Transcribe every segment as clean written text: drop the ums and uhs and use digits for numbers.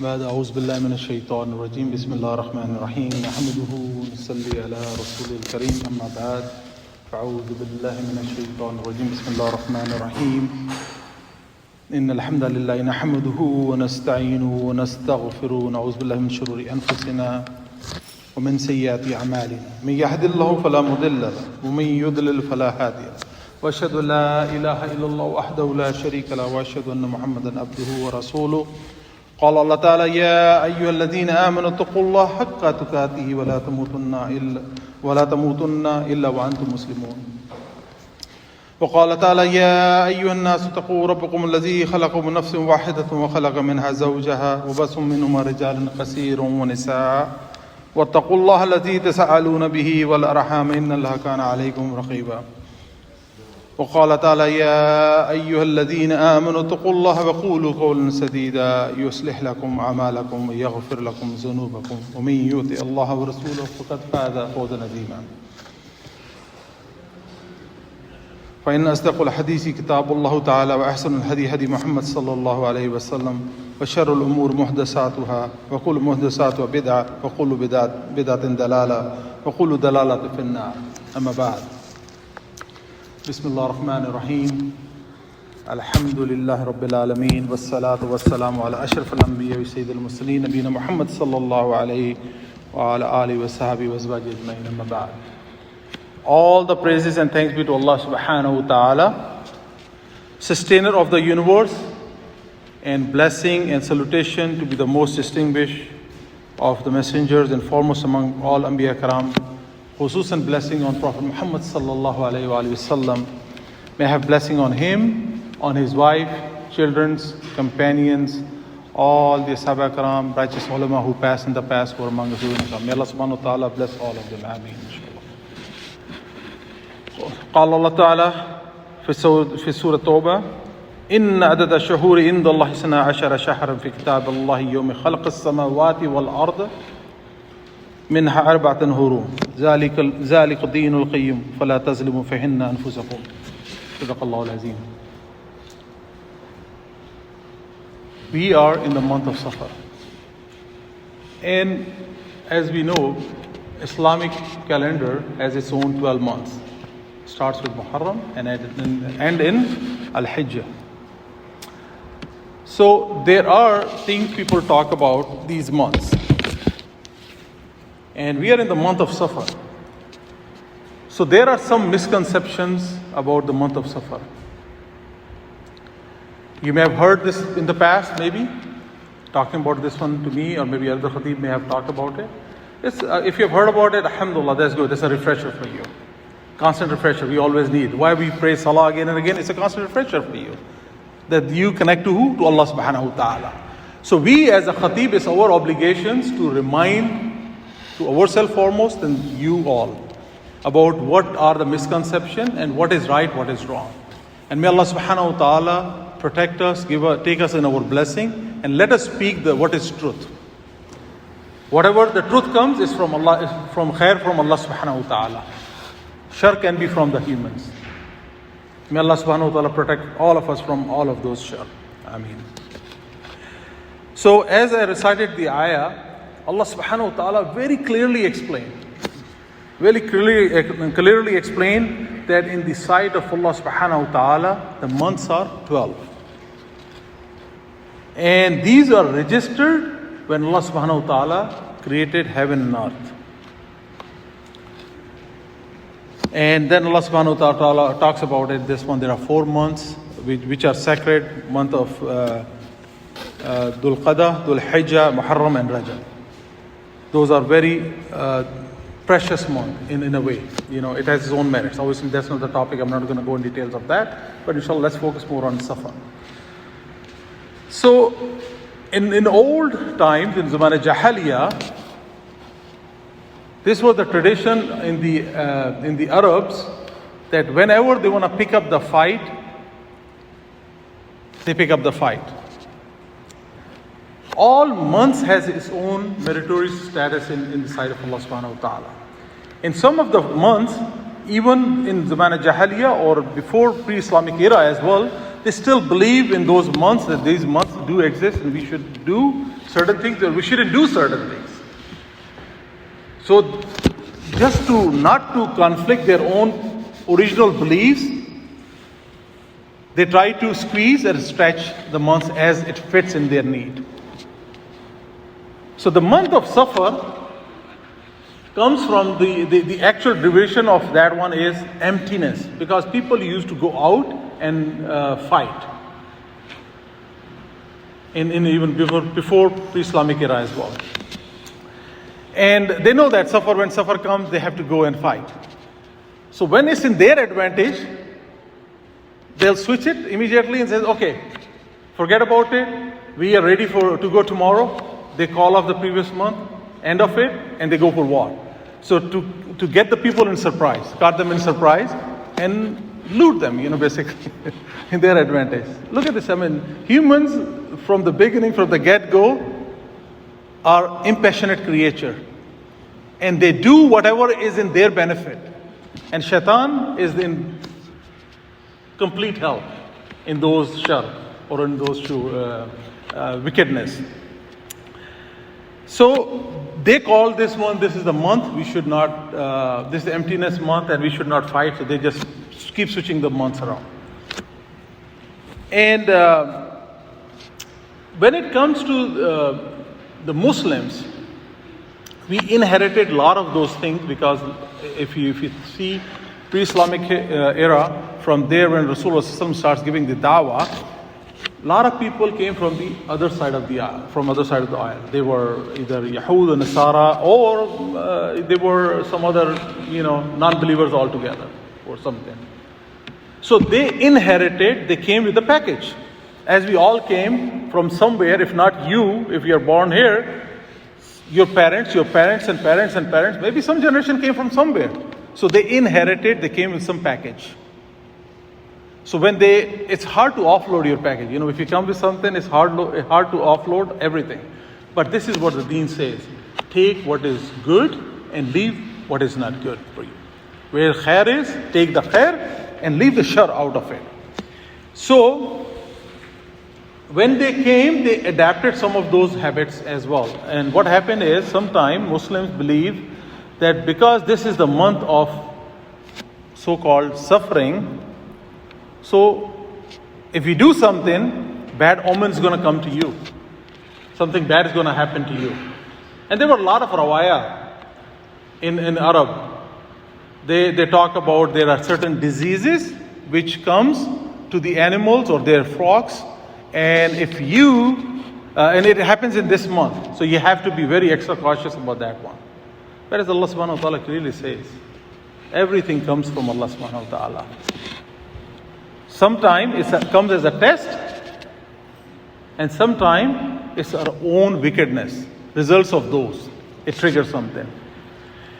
بعد أعوذ بالله من الشيطان الرجيم بسم الله الرحمن الرحيم نحمده ونصلي على رسوله الكريم أما بعد فأعوذ بالله من الشيطان الرجيم بسم الله الرحمن الرحيم إن الحمد لله نحمده ونستعينه ونستغفره ونعوذ بالله من شرور أنفسنا ومن سيئات أعمالنا من يهد الله فلا مضل له ومن يضلل فلا هادي له وأشهد أن لا إله إلا الله وحده لا شريك له وأشهد أن محمدا عبده ورسوله قال الله تعالى يا أيها الذين آمنوا اتقوا الله حق تقاته ولا تموتن إلا وأنتم مسلمون وقال تعالى يا أيها الناس اتقوا ربكم الذي خلقكم من نفس واحدة وخلق منها زوجها وبث منهما رجالا كثيرا ونساء واتقوا الله الذي تساءلون به والأرحام إن الله كان عليكم رقيبا وقال تعالى يا أيها الذين آمنوا اتقوا الله وقولوا قولا سديدا يصلح لكم أعمالكم ويغفر لكم ذنوبكم ومن يطع الله ورسوله فقد فاز فوزا عظيما فإن أصدق الحديث كتاب الله تعالى وأحسن الهدي هدي محمد صلى الله عليه وسلم وشر الأمور محدثاتها وكل محدثاتها بدعة وكل بدعة دلالة وكل دلالة في النار أما بعد بسم الله الرحمن الرحيم الحمد لله رب العالمين والصلاة والسلام على أشرف الأنبياء وسيد المرسلين نبينا محمد صلى الله عليه وعلى آله وصحبه وأزواجه أجمعين أما بعد. All the praises and thanks be to Allah subhanahu wa ta'ala, sustainer of the universe, and blessing and salutation to be the most distinguished of the messengers and foremost among all Anbiya Karam. Khususan blessing on Prophet Muhammad sallallahu alayhi wa sallam. May I have blessing on him, on his wife, children, companions, all the Sahaba Karam, righteous ulama who passed in the past who are among us. May Allah subhanahu wa ta'ala bless all of them. Ameen. قال الله تعالى في سورة توبة إن عدد الشهور عند الله 12 شهرا في كتاب الله يوم خلق السماوات والأرض منها 4 حرم ذلك الدين القيم فلا تظلموا فيهن أنفسكم صدق الله العظيم. We are in the month of Safar, and as we know, Islamic calendar has its own 12 months. Starts with Muharram and end in Al-Hijjah. So there are things people talk about these months. And we are in the month of Safar. So there are some misconceptions about the month of Safar. You may have heard this in the past, maybe, talking about this one to me, or maybe other Khatib may have talked about it. If you have heard about it, alhamdulillah, that's good. That's a refresher for you. Constant refresher we always need. Why we pray Salah again and again? It's a constant refresher for you. That you connect to who? To Allah subhanahu wa ta'ala. So we as a Khatib, it's our obligations to remind to ourselves foremost and you all about what are the misconceptions and what is right, what is wrong. And may Allah subhanahu wa ta'ala protect us, take us in our blessing, and let us speak what is truth. Whatever the truth comes is from Allah, is from khair from Allah subhanahu wa ta'ala. Shar can be from the humans. May Allah subhanahu wa ta'ala protect all of us from all of those shar. Ameen. So as I recited the ayah, Allah subhanahu wa ta'ala very clearly explained that in the sight of Allah subhanahu wa ta'ala, the months are 12. And these are registered when Allah subhanahu wa ta'ala created heaven and earth. And then Allah subhanahu wa ta'ala talks about it, this one, there are 4 months which are sacred, month of Dhul Qa'dah, Dhul Hijjah, Muharram and Rajab. Those are very precious months in a way. You know, it has its own merits. Obviously that's not the topic, I'm not going to go in details of that, but inshallah let's focus more on Safar. So in old times, in Zaman Jahaliyyah, this was the tradition in the Arabs that whenever they want to pick up the fight, they pick up the fight. All months has its own meritorious status in the sight of Allah subhanahu wa ta'ala. In some of the months, even in Zaman Jahaliyyah or before pre-Islamic era as well, they still believe in those months, that these months do exist and we should do certain things, or we shouldn't do certain things. So just not to conflict their own original beliefs, they try to squeeze and stretch the months as it fits in their need. So the month of Safar comes from the actual derivation of that one is emptiness, because people used to go out and fight in even before pre-Islamic era as well. And they know that when Safar comes, they have to go and fight. So when it's in their advantage, they'll switch it immediately and say, okay, forget about it. We are ready to go tomorrow. They call off the previous month, end of it, and they go for war. So to get the people in surprise, caught them in surprise, and loot them, basically, in their advantage. Look at this. Humans from the beginning, from the get-go, are impassionate creature, and they do whatever is in their benefit. And Shaitan is in complete hell in those shar, or in those wickedness. So they call this one, this is the month we should not, this is the emptiness month and we should not fight. So they just keep switching the months around. And when it comes to the Muslims, we inherited a lot of those things, because if you see pre-Islamic era, from there when Rasulullah starts giving the da'wah, a lot of people came from the other side of the aisle. They were either Yahud or Nasara, or they were some other, non-believers altogether, or something. So they came with the package. As we all came from somewhere, if not you, if you are born here, your parents, and parents, maybe some generation came from somewhere. So they came with some package. So it's hard to offload your package. If you come with something, it's hard to offload everything. But this is what the deen says. Take what is good and leave what is not good for you. Where khair is, take the khair and leave the shar out of it. So when they came, they adapted some of those habits as well. And what happened is, sometimes Muslims believe that because this is the month of so-called suffering, so if you do something, bad omens going to come to you. Something bad is going to happen to you. And there were a lot of rawaya in Arab. They talk about there are certain diseases which comes to the animals or their flocks, and and it happens in this month. So you have to be very extra cautious about that one. Whereas Allah subhanahu wa ta'ala clearly says, everything comes from Allah subhanahu wa ta'ala. Sometimes it comes as a test, and sometimes it's our own wickedness, results of those. It triggers something.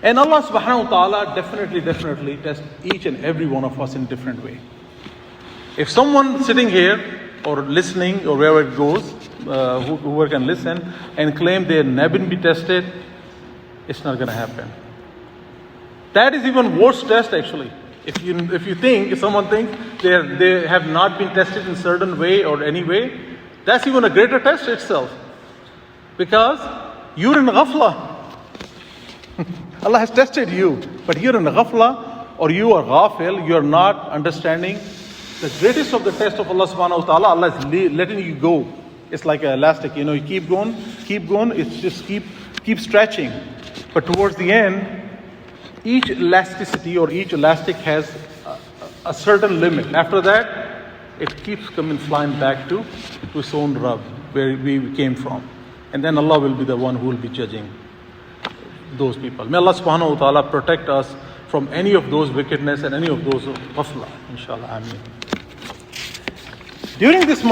And Allah subhanahu wa ta'ala definitely tests each and every one of us in a different way. If someone sitting here or listening or wherever it goes, whoever can listen and claim they have never been tested, it's not going to happen. That is even worse test actually. If someone thinks they have not been tested in certain way or any way, that's even a greater test itself. Because you're in ghafla. Allah has tested you, but you're in ghafla, or you are ghafil, you are not understanding the greatest of the test of Allah subhanahu wa ta'ala. Allah is letting you go. It's like an elastic, you keep going, it's just keep stretching. But towards the end, each elasticity or each elastic has a certain limit. After that, it keeps flying back to its own Rabb, where we came from. And then Allah will be the one who will be judging those people. May Allah subhanahu wa ta'ala protect us from any of those wickedness and any of those ghafla. Inshallah. Ameen. During this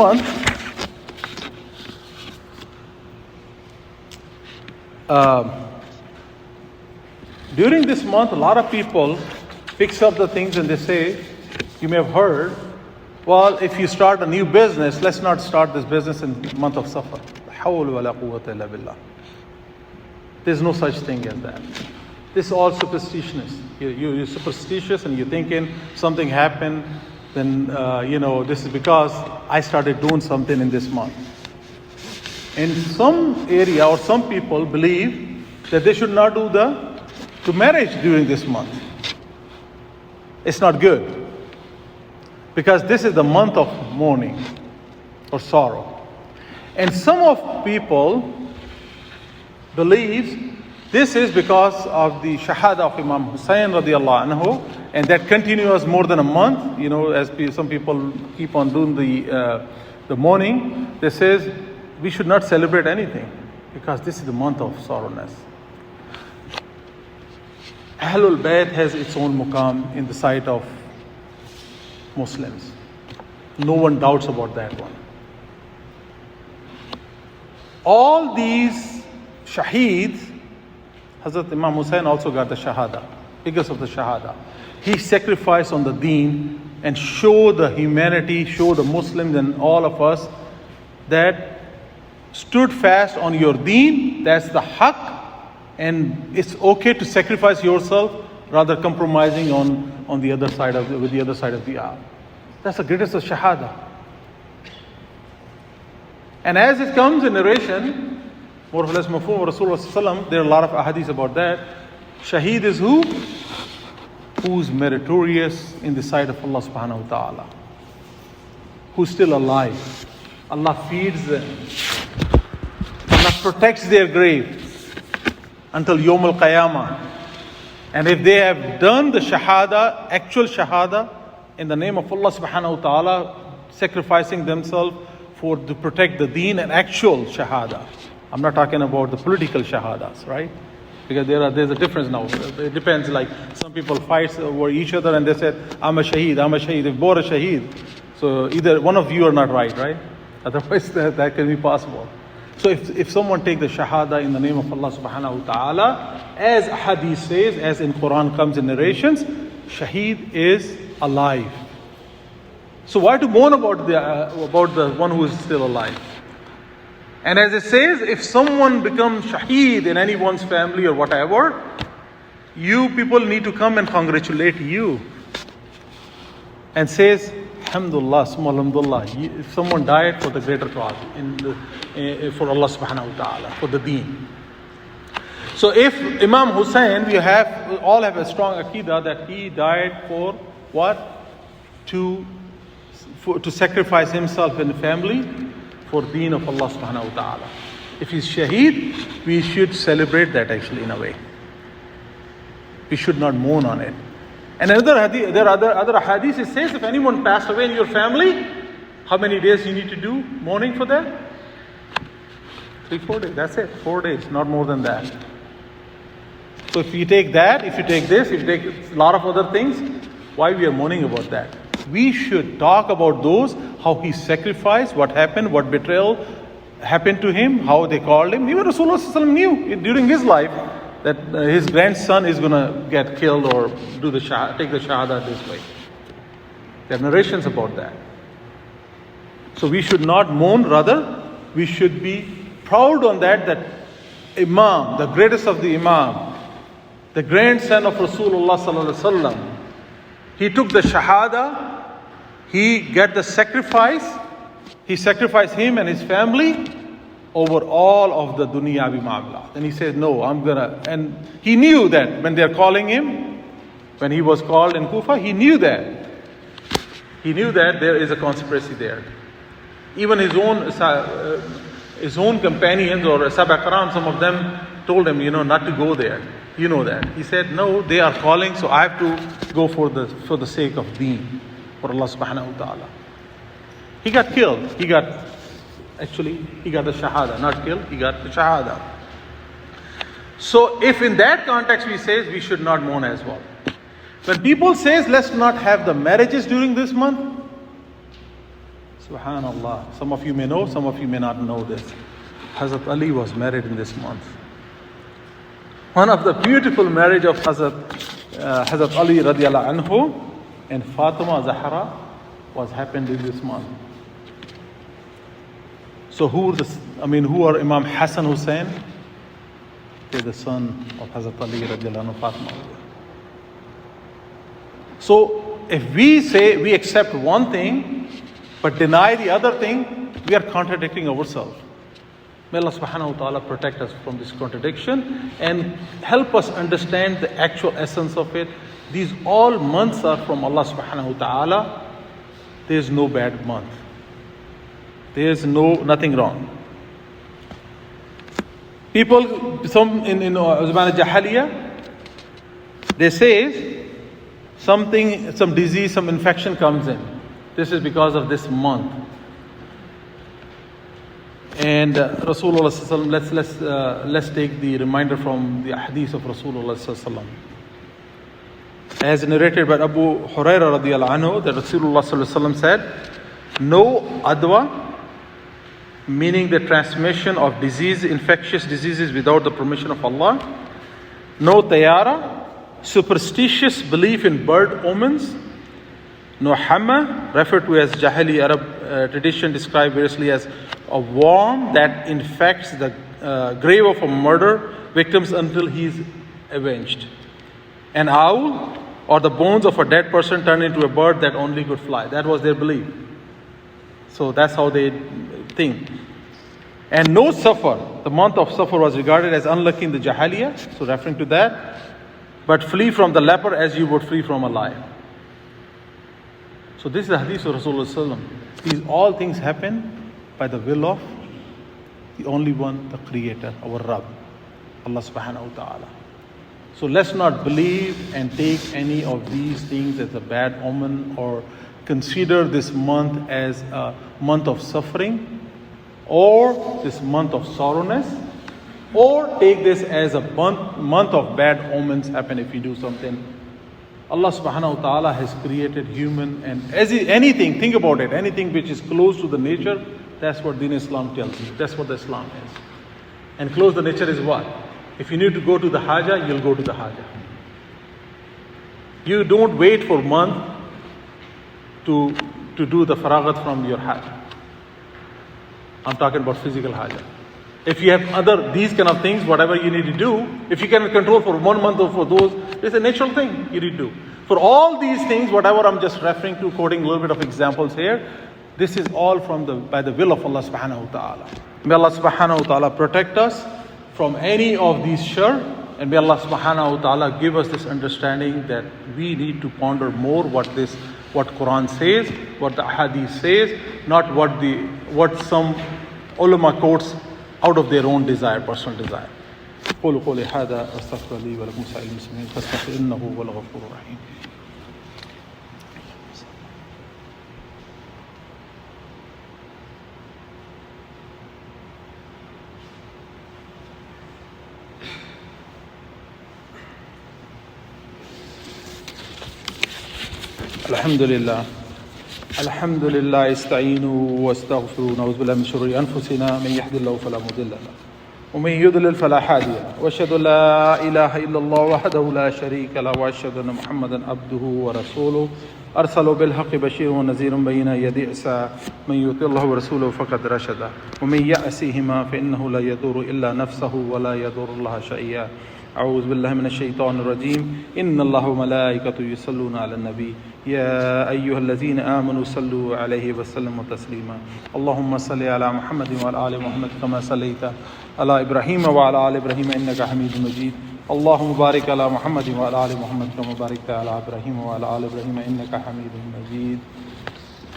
month, a lot of people picks up the things and they say, you may have heard, well, if you start a new business, let's not start this business in the month of Safar. There's no such thing as that. This is all superstitiousness. You're superstitious and you're thinking something happened, then, this is because I started doing something in this month. in some area or some people believe that they should not do the marriage during this month. It's not good. Because this is the month of mourning or sorrow. And some of people believe this is because of the shahada of Imam Hussain radiallahu anhu, and that continues more than a month. As some people keep on doing the mourning, they says we should not celebrate anything because this is the month of sorrowness. Ahlul Bayt has its own muqam in the sight of Muslims. No one doubts about that one. All these shaheeds, Hazrat Imam Hussain also got the shahada, because of the shahada. He sacrificed on the deen and showed the humanity, showed the Muslims and all of us that stood fast on your deen, that's the haqq, and it's okay to sacrifice yourself rather compromising on the other side of with the other side of the aisle. That's the greatest of shahada. And as it comes in narration, more or less mafhum of Rasulullah, there are a lot of ahadith about that. Shaheed is who? Who's meritorious in the sight of Allah subhanahu wa ta'ala. Who's still alive. Allah feeds them. Allah protects their grave until Yawm al-Qiyamah. And if they have done the shahada, actual shahada, in the name of Allah subhanahu wa ta'ala, sacrificing themselves to protect the deen and actual shahada. I'm not talking about the political shahadas, right? Because there's a difference now. It depends, like some people fight over each other and they said, I'm a shaheed, they both a shaheed. So either one of you are not right? Otherwise that can be possible. So if someone take the shahada in the name of Allah subhanahu wa ta'ala, as hadith says, as in Quran comes in narrations, shaheed is alive. So why to mourn about the one who is still alive? And as it says, if someone becomes shaheed in anyone's family or whatever, you people need to come and congratulate you. And says, alhamdulillah, alhamdulillah, if someone died for the greater cause, for Allah subhanahu wa ta'ala, for the deen. So if Imam Hussain, we all have a strong aqidah that he died for what? To sacrifice himself and the family for deen of Allah subhanahu wa ta'ala. If he's shaheed, we should celebrate that actually in a way. We should not mourn on it. And another hadith, there are other hadiths, it says if anyone passed away in your family, how many days you need to do mourning for that? 3-4 days, that's it, 4 days, not more than that. So if you take that, if you take this, if you take a lot of other things, why we are mourning about that? We should talk about those, how he sacrificed, what happened, what betrayal happened to him, how they called him. Even Rasulullah knew during his life that his grandson is going to get killed or take the shahada this way. There are narrations about that. So we should not mourn, rather we should be proud on that Imam, the greatest of the Imam, the grandson of Rasulullah sallallahu alaihi wasallam, he took the shahada, he got the sacrifice, he sacrificed him and his family over all of the dunyavi ma'amlat. And he said, no, and he knew that when they're calling him, when he was called in Kufa, he knew that there is a conspiracy there. Even his own companions or Ashab Akram, some of them told him, not to go there. You know that. He said, no, they are calling, so I have to go for the sake of deen, for Allah subhanahu wa ta'ala. He got killed. He got the shahada, not killed, he got the shahada. So if in that context we say we should not mourn as well. When people say let's not have the marriages during this month, subhanallah, some of you may know, some of you may not know this. Hazrat Ali was married in this month. One of the beautiful marriage of Hazrat Ali radiallahu anhu and Fatima Zahra was happened in this month. So who are Imam Hassan Hussain? They're the son of Hazrat Ali radiallahu anhu, Fatima. So if we say we accept one thing but deny the other thing, we are contradicting ourselves. May Allah subhanahu wa ta'ala protect us from this contradiction and help us understand the actual essence of it. These all months are from Allah subhanahu wa ta'ala. There is no bad month. There is nothing wrong. People, some in Uzman al-Jahaliya, they say some disease, some infection comes in. This is because of this month. And Rasulullah sallallahu let's take the reminder from the hadith of Rasulullah sallallahu. As narrated by Abu Hurairah radiyallahu anhu, that Rasulullah sallallahu said, "No adwa," meaning the transmission of disease, infectious diseases without the permission of Allah. No tayara, superstitious belief in bird omens. No hamma, referred to as Jahili Arab tradition, described variously as a worm that infects the grave of a murder victims until he is avenged. An owl, or the bones of a dead person turned into a bird that only could fly. That was their belief. So that's how they think. And no Safar, the month of Safar was regarded as unlucky in the Jahiliyyah, so referring to that. But flee from the leper as you would flee from a lion. So this is the hadith of Rasulullah. These all things happen by the will of the only one, the Creator, our Rabb, Allah subhanahu wa ta'ala. So let's not believe and take any of these things as a bad omen, or consider this month as a month of suffering, or this month of sorrowness, or take this as a month of bad omens happen if you do something. Allah subhanahu wa ta'ala has created human, and anything, think about it, anything which is close to the nature, that's what Deen Islam tells you. That's what the Islam is. And close the nature is what? If you need to go to the Hajjah, you'll go to the Hajjah. You don't wait for a month to do the faragat from your Hajjah. I'm talking about physical Hajjah. If you have these kind of things, whatever you need to do, if you can control for 1 month or for those, it's a natural thing you need to do. For all these things, whatever I'm just referring to, quoting a little bit of examples here, this is all by the will of Allah subhanahu wa ta'ala. May Allah subhanahu wa ta'ala protect us from any of these shar, and may Allah subhanahu wa ta'ala give us this understanding that we need to ponder more what Quran says, what the hadith says, not what some ulama quotes out of their own desire, personal desire. قولوا قولي هذا أستغفر لي ولكم سائر المسلمين فاستغفر إنه هو الغفور الرحيم. الحمد لله استعينوا واستغفروا نعوذ بالله من شرور أنفسنا من يهد الله فلا مضل له ومن يضلل فلا هادي له وأشهد أن لا إله إلا الله وحده لا شريك له وأشهد أن محمدا عبده ورسوله أرسله بالحق بشيرا ونذيرا بين يدي الساعة من يطع الله ورسوله فقد رشد ومن يعصهما فإنه لا يضر إلا نفسه ولا يضر الله شيئا. أعوذ بالله من الشيطان الرجيم. إن الله وملائكته يصلون على النبي يا أيها الذين آمنوا صلوا عليه وسلموا تسليما. اللهم صل على محمد وعلى آل محمد كما صليت على إبراهيم وعلى آل إبراهيم إنك حميد مجيد. اللهم بارك على محمد وعلى آل محمد كما باركت على إبراهيم وعلى آل إبراهيم إنك حميد مجيد.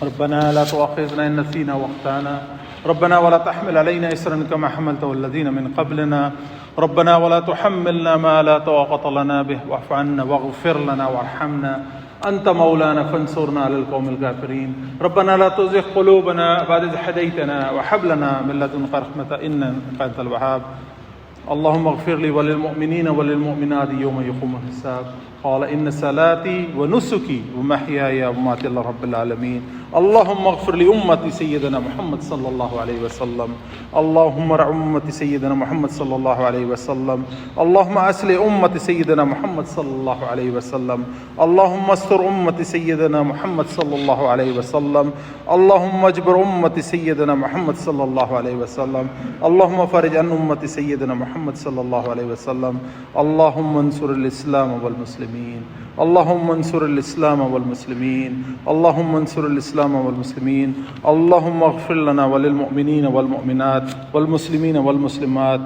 ربنا لا تؤاخذنا إن نسينا واخطأنا ربنا ولا تحمل علينا إصرا كما حملته الذين من قبلنا ربنا ولا تحملنا ما لا طاقة لنا به واعف عنا واغفر لنا وارحمنا أنت مولانا فانصرنا على القوم الكافرين. ربنا لا تزغ قلوبنا بعد إذ هديتنا وهب لنا من لدنك رحمة إنك أنت الوهاب. اللهم اغفر لي وللمؤمنين وللمؤمنات يوم يقوم الحساب. قال إن صلاتي ونسكي ومحياي ومماتي لله رب العالمين. اللهم اغفر لأمة سيدنا محمد صلى الله عليه وسلم. اللهم ارحم أمة سيدنا محمد صلى الله عليه وسلم. اللهم أصلح أمة سيدنا محمد صلى الله عليه وسلم. اللهم استر أمة سيدنا محمد صلى الله عليه وسلم. اللهم اجبر أمة سيدنا محمد صلى الله عليه وسلم. اللهم فرج عن أمة سيدنا محمد صلى الله عليه وسلم. اللهم انصر الإسلام والمسلمين. اللهم انصر الإسلام والمسلمين. اللهم انصر الإسلام الإسلام والمسلمين. اللهم اغفر لنا وللمؤمنين والمؤمنات والمسلمين والمسلمات